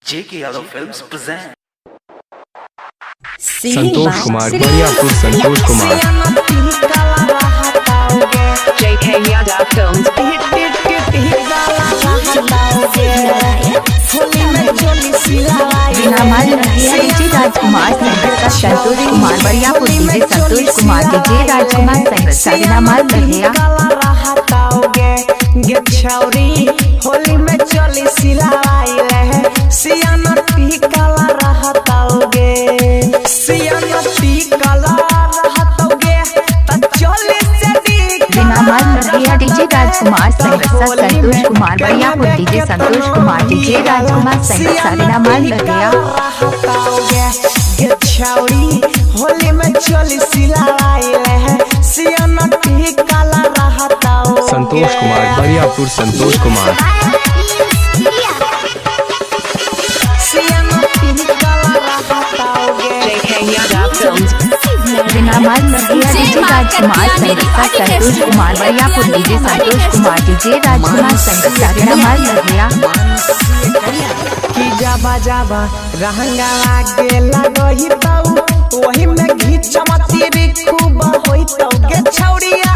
JK Yadav Films present Santosh Kumar Bariyapur Santosh Kumar JK Yadav Films DJ Rajkumar संगीत Santosh Kumar Bariyapur DJ Santosh Kumar DJ Rajkumar संगीत साजना माल बढ़िया होली में चली सिलावाइले सियाना टिकला रहताओगे सियाना टिकला रहताओगे त चली से बिना माल बढ़िया डीजे राजकुमार संगीत संतोष कुमार बरियापुर डीजे संतोष कुमार डीजे राजकुमार संगीत साजना माल बढ़िया छौरी होली में चली सिलावाइले सियाना टिकला रहताओगे Santosh Kumar Bariyapur Santosh Kumar JK Yadav Films बिना माल बढ़िया डीजे राजकुमार संगीत संतोष कुमार बरियापुर डीजे संतोष कुमार डीजे राजकुमार संगीत साजना माल बढ़िया की जाबा जाबा रहंगा लागे लगही ताऊ वही में घिचमती रे खूब होई तो के छौड़िया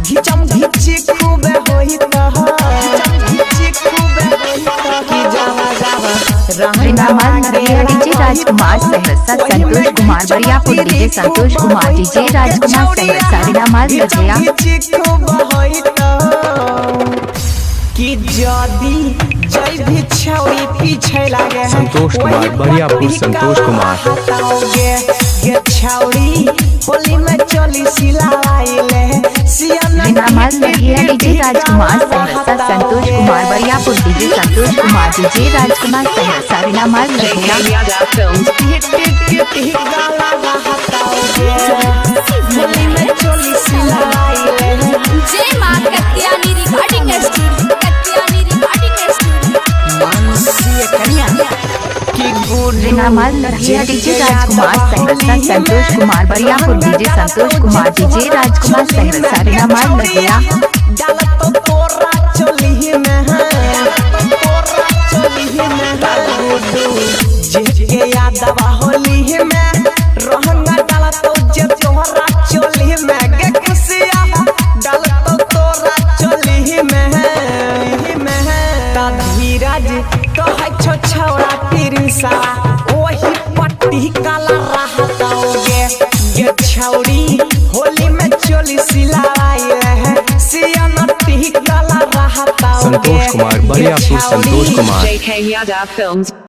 घिचम घिची खूब होई तो घिचम घिची खूब होई तो की जाबा जाबा बिना माल बढ़िया डीजे राजकुमार संगीत संतोष कुमार बरियापुर डीजे संतोष कुमार डीजे राजकुमार संगीत साजना माल बढ़िया खूब होई तो की जदी जय भी छौरी पीछे लागे संतोष कुमार बरियापुर संतोष कुमार ये छौरी होली में चली सिलावाइले सियाना बिना माल बढ़िया डीजे राजकुमार संगीत संतोष कुमार बरियापुर डीजे संतोष कुमार डीजे राजकुमार संगीत साजना माल JK बढ़िया Yadav Films गाला रहताओगे होली में चली सिलावाइले जय मां कत्यानी रिकॉर्डिंग स्टूडियो मानसी कन्या की गुड बिना माल बढ़िया डीजे राजकुमार संगीत संतोष कुमार बरियापुर डीजे संतोष कुमार डीजे राजकुमार संगीत साजना माल बढ़िया डाल तो तोरा चली में तोरा चली में गुडू जेके यादव होली में रहंगा डाल तो जे तोरा चली में के खुशिया डाल तो तोरा चली में ता धीरज तो है छौड़ा तिरसा वही पट्टी काला रहताओगे ये छौड़ी होली में चली सिलावाइले सियाना टिकला रहताओगे Santosh Kumar Bariyapur Santosh Kumar JK Yadav Films